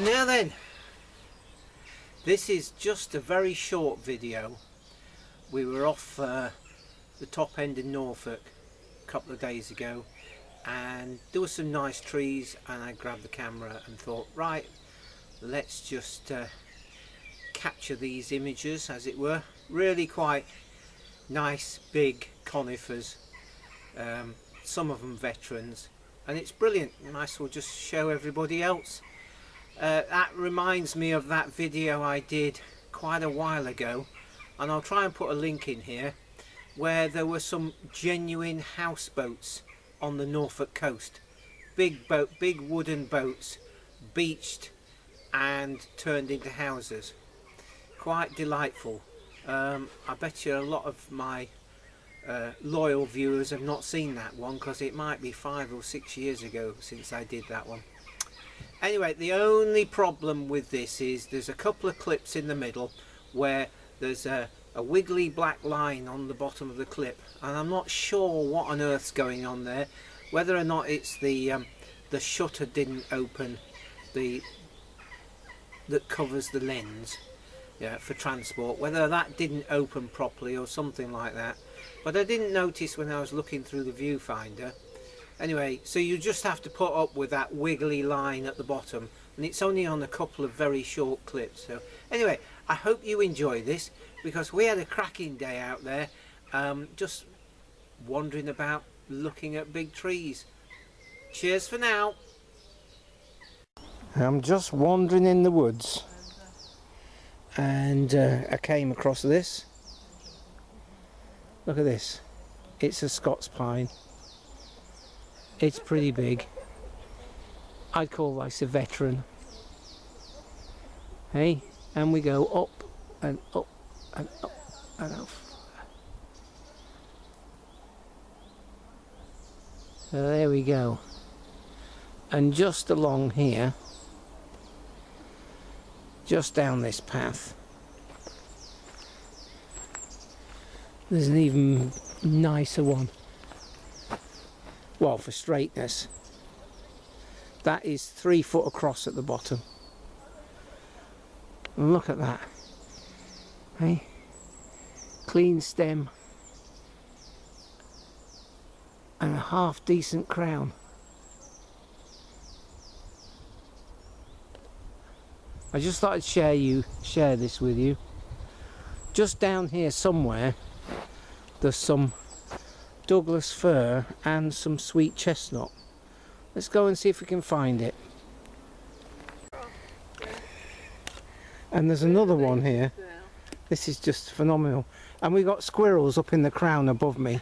Now then, this is just a very short video. We were off the top end in Norfolk a couple of days ago, and there were some nice trees, and I grabbed the camera and thought, right, let's just capture these images, as it were. Really quite nice big conifers, some of them veterans, and it's brilliant, and I will just show everybody else. That reminds me of that video I did quite a while ago, and I'll try and put a link in here, where there were some genuine houseboats on the Norfolk coast. Big wooden boats, beached and turned into houses. Quite delightful. I bet you a lot of my loyal viewers have not seen that one, because it might be 5 or 6 years ago since I did that one. Anyway, the only problem with this is there's a couple of clips in the middle where there's a wiggly black line on the bottom of the clip, and I'm not sure what on earth's going on there, whether or not it's the shutter didn't open, that covers the lens, yeah, for transport, whether that didn't open properly or something like that, but I didn't notice when I was looking through the viewfinder. Anyway, so you just have to put up with that wiggly line at the bottom, and it's only on a couple of very short clips. So anyway, I hope you enjoy this, because we had a cracking day out there, just wandering about looking at big trees. Cheers for now. I'm just wandering in the woods, and I came across this. Look at this. It's a Scots pine. It's pretty big. I'd call this a veteran. Hey, and we go up and up and up and up. So there we go. And just along here, just down this path, there's an even nicer one. Well, for straightness, that is 3 foot across at the bottom. And look at that. Hey, clean stem and a half decent crown. I just thought I'd share this with you. Just down here somewhere, there's some Douglas fir and some sweet chestnut. Let's go and see if we can find it. And there's another one here. This is just phenomenal. And we've got squirrels up in the crown above me.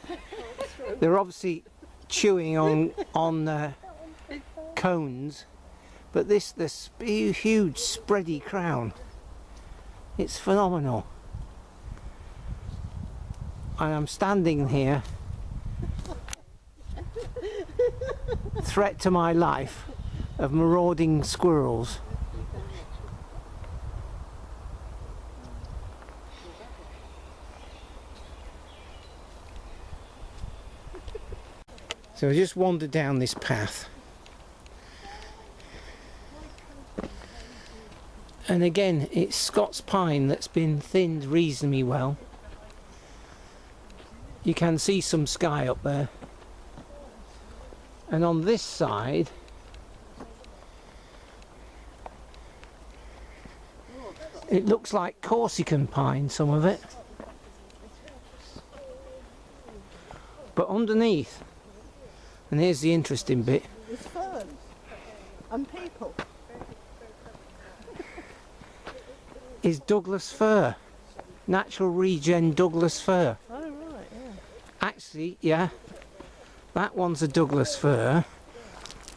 They're obviously chewing on cones, but this huge spready crown, it's phenomenal. And I'm standing here, threat to my life of marauding squirrels. So I just wandered down this path, and again it's Scots pine that's been thinned reasonably well. You can see some sky up there. And on this side, it looks like Corsican pine, some of it. But underneath, and here's the interesting bit, there's ferns and people. is Douglas fir. Natural regen Douglas fir. Oh right, yeah. Actually, yeah, that one's a Douglas fir,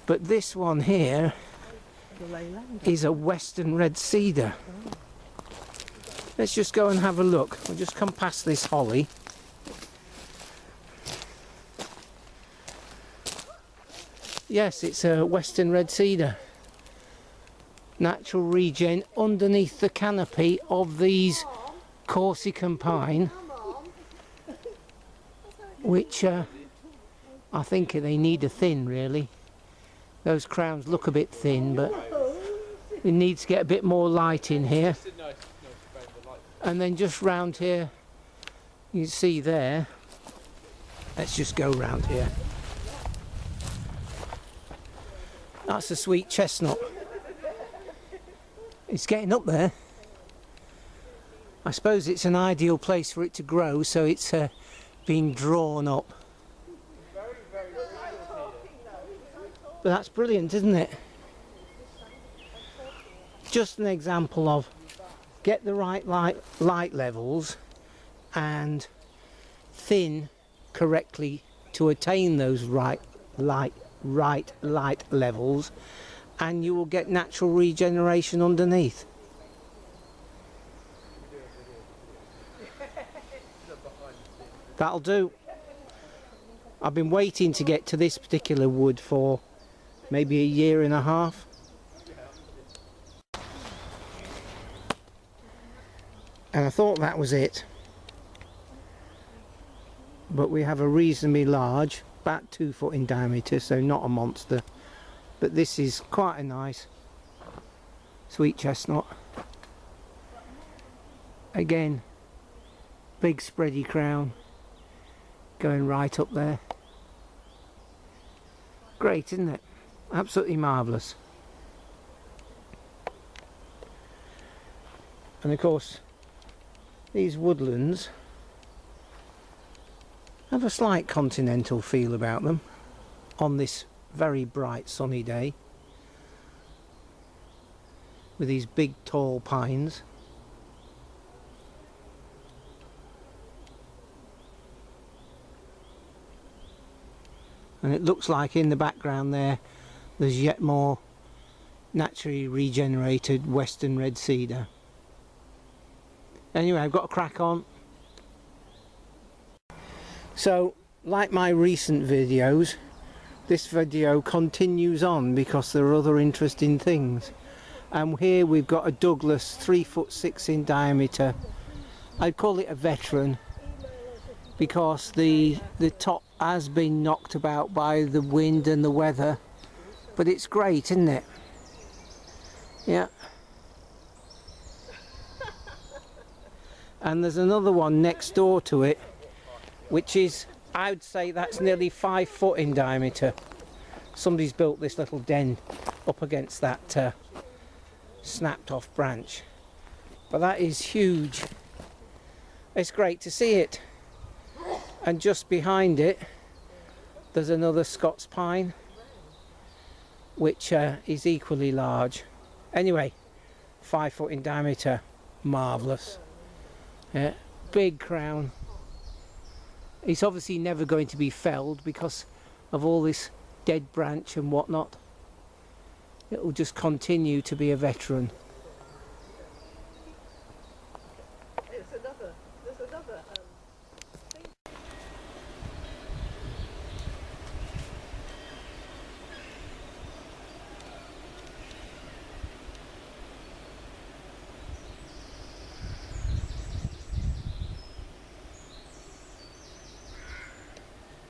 but this one here is a western red cedar. Let's just go and have a look. We'll just come past this holly. Yes, it's a western red cedar. Natural regen underneath the canopy of these Corsican pine, which I think they need a thin, really. Those crowns look a bit thin, but It needs to get a bit more light in here. And then just round here, you see there. Let's just go round here. That's a sweet chestnut. It's getting up there. I suppose it's an ideal place for it to grow, so it's being drawn up. But that's brilliant, isn't it? Just an example of get the right light levels and thin correctly to attain those right light levels, and you will get natural regeneration underneath. That'll do. I've been waiting to get to this particular wood for maybe a year and a half. And I thought that was it. But we have a reasonably large, about 2 foot in diameter, so not a monster. But this is quite a nice sweet chestnut. Again, big spready crown going right up there. Great, isn't it? Absolutely marvellous. And of course, these woodlands have a slight continental feel about them on this very bright sunny day, with these big tall pines. And it looks like in the background there's yet more naturally regenerated western red cedar. Anyway, I've got a crack on. So, like my recent videos, this video continues on because there are other interesting things. And here we've got a Douglas 3'6" in diameter. I'd call it a veteran because the top has been knocked about by the wind and the weather, but it's great, isn't it? Yeah. And there's another one next door to it, which is, I would say that's nearly 5 foot in diameter. Somebody's built this little den up against that snapped off branch, but that is huge. It's great to see it. And just behind it there's another Scots pine, which is equally large. Anyway, 5 foot in diameter, marvellous. Yeah, big crown. It's obviously never going to be felled because of all this dead branch and whatnot. It will just continue to be a veteran. There's another